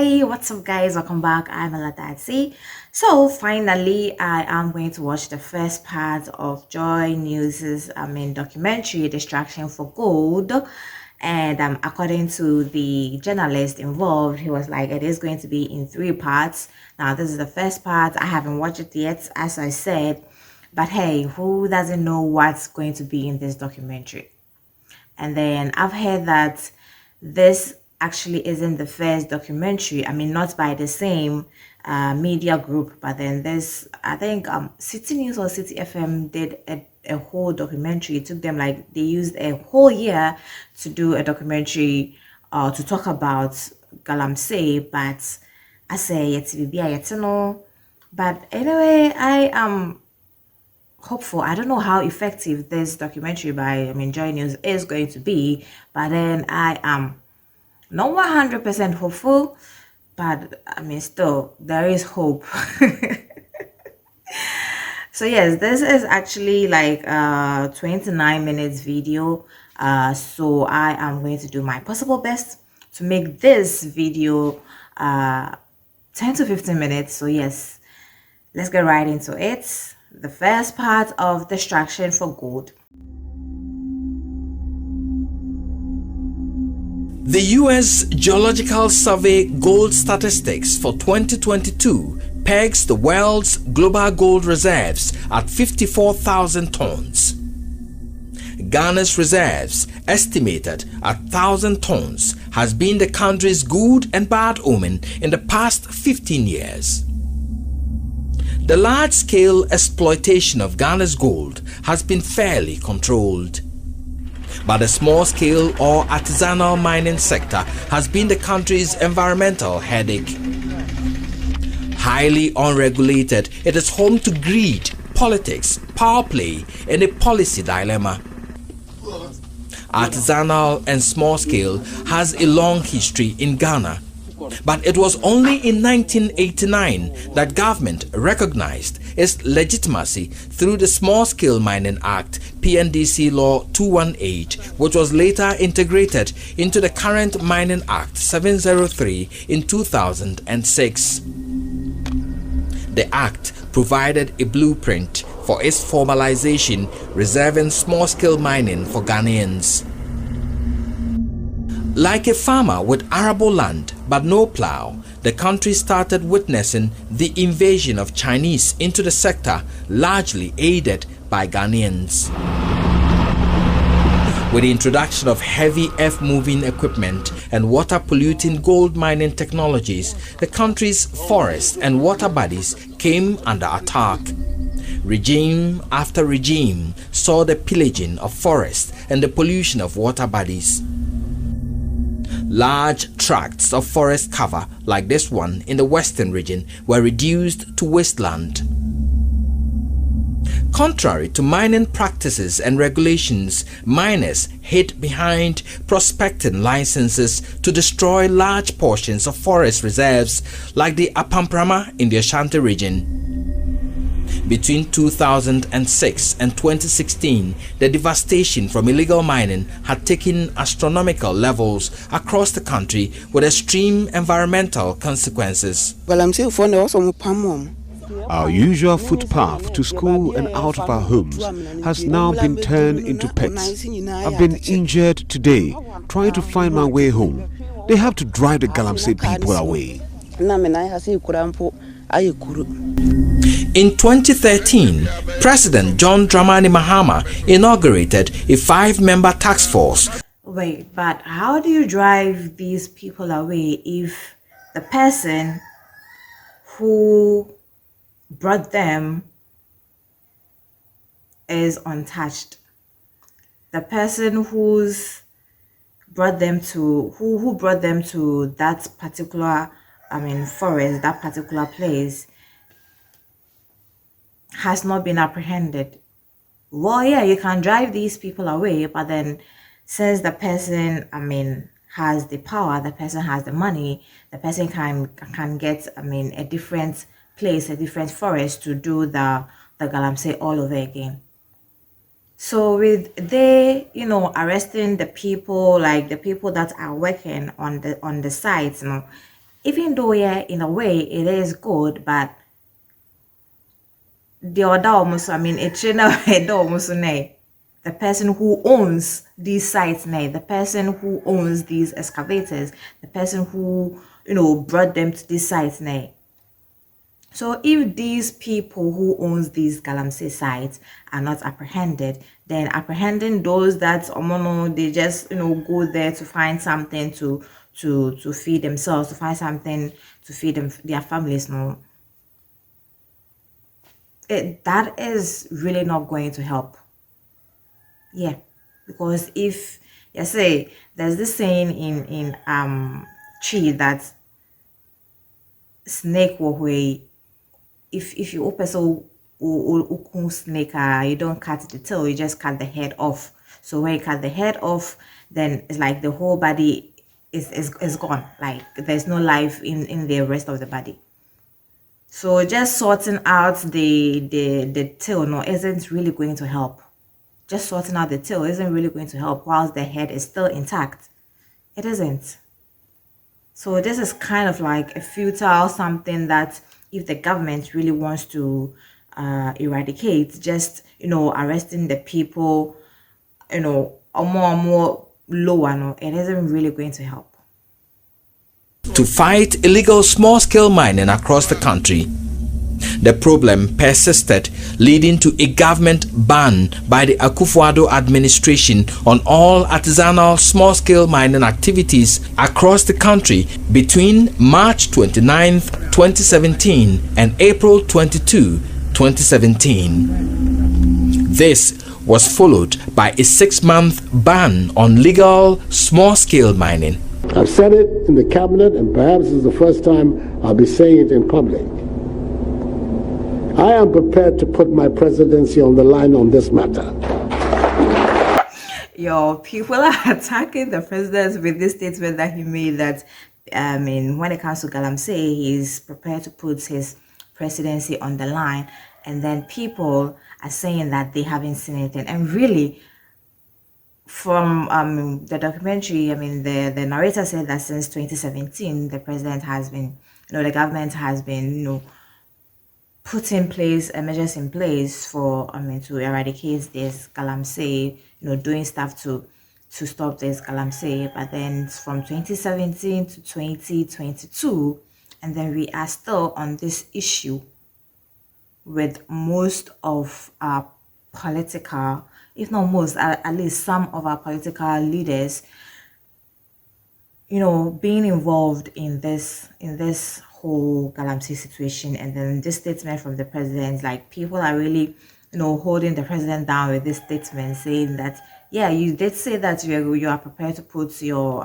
Hey, what's up, guys? Welcome back. I'm Aladadzi. So, finally, I am going to watch the first part of Joy News's documentary, Distraction for Gold. And according to the journalist involved, he was like, it is going to be in three parts. Now, this is the first part. I haven't watched it yet, as I said. But hey, who doesn't know what's going to be in this documentary? And then I've heard that this actually isn't the first documentary. I mean, not by the same media group, but then this, I think City News or City FM did a whole documentary. It took them like, they used a whole year to do a documentary to talk about Galamsey, but I say it's no. But anyway, I am hopeful. I don't know how effective this documentary by Joy News is going to be, but then I am not 100% hopeful, but I mean, still, there is hope. So yes, this is actually like a 29 minutes video. So I am going to do my possible best to make this video 10 to 15 minutes. So yes, let's get right into it. The first part of Distraction for Gold. The U.S. Geological Survey gold statistics for 2022 pegs the world's global gold reserves at 54,000 tons. Ghana's reserves, estimated at 1,000 tons, has been the country's good and bad omen in the past 15 years. The large-scale exploitation of Ghana's gold has been fairly controlled, but the small-scale or artisanal mining sector has been the country's environmental headache. Highly unregulated, it is home to greed, politics, power play, and a policy dilemma. Artisanal and small-scale has a long history in Ghana, but it was only in 1989 that government recognized its legitimacy through the Small Scale Mining Act PNDC Law 218, which was later integrated into the current Mining Act 703 in 2006. The act provided a blueprint for its formalization, reserving small-scale mining for Ghanaians. Like a farmer with arable land but no plow, the country started witnessing the invasion of Chinese into the sector, largely aided by Ghanaians. With the introduction of heavy earth-moving equipment and water-polluting gold mining technologies, the country's forests and water bodies came under attack. Regime after regime saw the pillaging of forests and the pollution of water bodies. Large tracts of forest cover, like this one in the western region, were reduced to wasteland. Contrary to mining practices and regulations, miners hid behind prospecting licenses to destroy large portions of forest reserves like the Apamprama in the Ashanti region. Between 2006 and 2016, the devastation from illegal mining had taken astronomical levels across the country with extreme environmental consequences. Our usual footpath to school and out of our homes has now been turned into pits. I've been injured today trying to find my way home. They have to drive the Galamsey people away. In 2013, President John Dramani Mahama inaugurated a 5-member task force. Wait, but how do you drive these people away if the person who brought them is untouched? The person who's brought them to who brought them to that particular forest, that particular place, has not been apprehended. Well, yeah, you can drive these people away, but then since the person has the power, the person has the money, the person can get a different place, a different forest to do the Galamsey all over again. So with they, arresting the people, like the people that are working on the sites, Even though, yeah, in a way it is good, but the other almost, I mean, it should not almost the person who owns these sites, the person who owns these excavators, the person who, brought them to these sites, so if these people who owns these Galamsey sites are not apprehended, then apprehending those that they just go there to find something to feed themselves, to find something to feed their families, that is really not going to help. Yeah, because if you say there's this saying in Chi that snake will way, if you open so snake, you don't cut the tail, you just cut the head off. So when you cut the head off, then it's like the whole body is gone, like there's no life in the rest of the body. So just sorting out the tail isn't really going to help. Just sorting out the tail isn't really going to help whilst the head is still intact. It isn't. So this is kind of like a futile something that if the government really wants to eradicate, just arresting the people, or more lower, it isn't really going to help. To fight illegal small-scale mining across the country, the problem persisted, leading to a government ban by the Akufo-Addo administration on all artisanal small-scale mining activities across the country between March 29, 2017 and April 22, 2017. This was followed by a 6-month ban on legal small-scale mining. I've said it in the cabinet, and perhaps this is the first time I'll be saying it in public. I am prepared to put my presidency on the line on this matter. Your people are attacking the president with this statement that he made that, when it comes to Galamsey, he's prepared to put his presidency on the line. And then people are saying that they haven't seen anything. And really, from the documentary, the narrator said that since 2017, the president has been, the government has been, put in place measures in place for to eradicate this Galamsey, doing stuff to stop this Galamsey. But then from 2017 to 2022, and then we are still on this issue with most of our political, if not most, at least some of our political leaders, being involved in this whole Galamsey situation. And then this statement from the president, like people are really holding the president down with this statement, saying that yeah, you did say that you are prepared to put your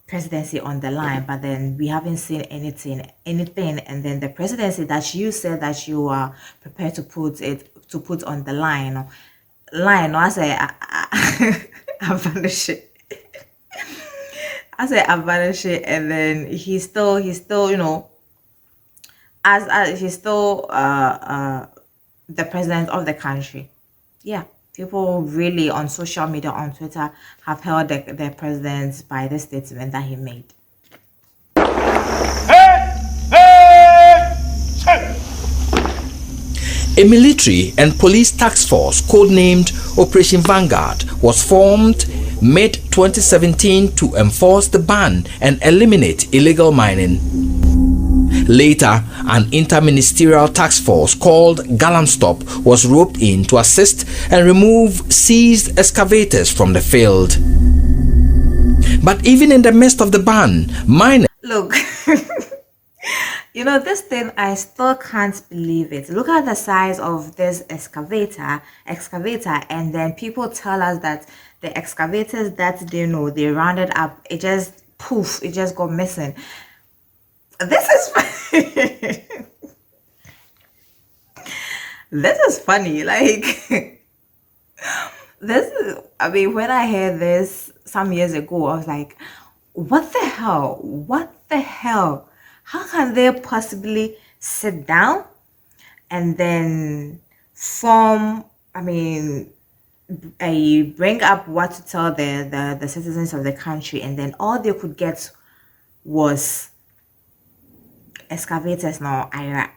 presidency on the line, but then we haven't seen anything. And then the presidency that you said that you are prepared to put on the line, I say I vanish it. I say I vanish it, and then he's still as he's still the president of the country. Yeah, people really on social media, on Twitter, have held the president by the statement that he made. A military and police task force codenamed Operation Vanguard was formed mid-2017 to enforce the ban and eliminate illegal mining. Later, an interministerial task force called Galamstop was roped in to assist and remove seized excavators from the field. But even in the midst of the ban, miners... Look, this thing, I still can't believe it. Look at the size of this excavator, and then people tell us that the excavators that they rounded up, it just poof, it just got missing. This is funny. This is funny. Like, this is, when I heard this some years ago, I was like, what the hell? What the hell? How can they possibly sit down and then form, bring up what to tell the citizens of the country, and then all they could get was excavators now, Ira.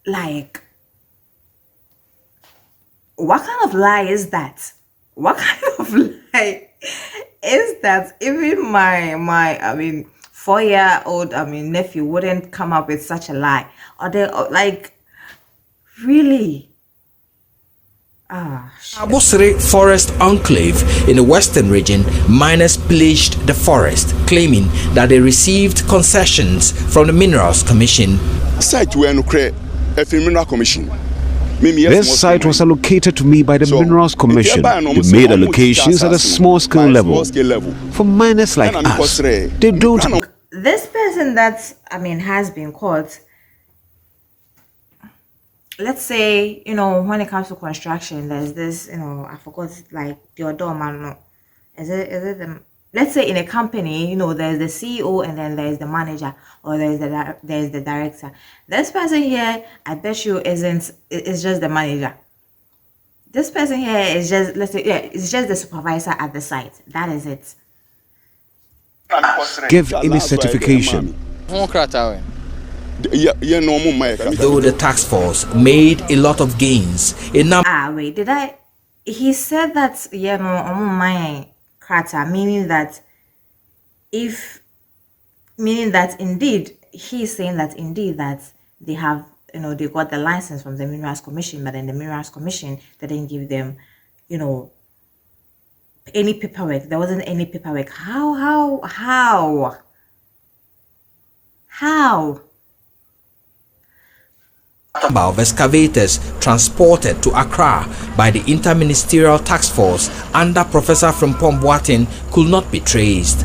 Like, what kind of lie is that? What kind of lie is that? Even my 4-year-old nephew wouldn't come up with such a lie. Or they like, really? Abosere Forest Enclave in the Western Region, miners pillaged the forest, claiming that they received concessions from the Minerals Commission. Site where no create a Mineral Commission. This site was allocated to me by the Minerals Commission. They made allocations at a small-scale level. For miners like us, they don't... This person that, has been caught, let's say, when it comes to construction, there's this, I forgot, like, the other man, no. Is it the... Let's say in a company, there's the CEO and then there's the manager or there's the director. This person here, I bet you is just the manager. This person here is just, let's say, it's just the supervisor at the site. That is it. Give any certification. Though the task force made a lot of gains, wait, did I? He said that, my Krata, meaning that indeed, he's saying that indeed that they have, they got the license from the Minerals Commission, but then the Minerals Commission didn't give them, any paperwork. There wasn't any paperwork. How? of excavators transported to Accra by the Interministerial Task Force under Professor Frimpong Boateng could not be traced.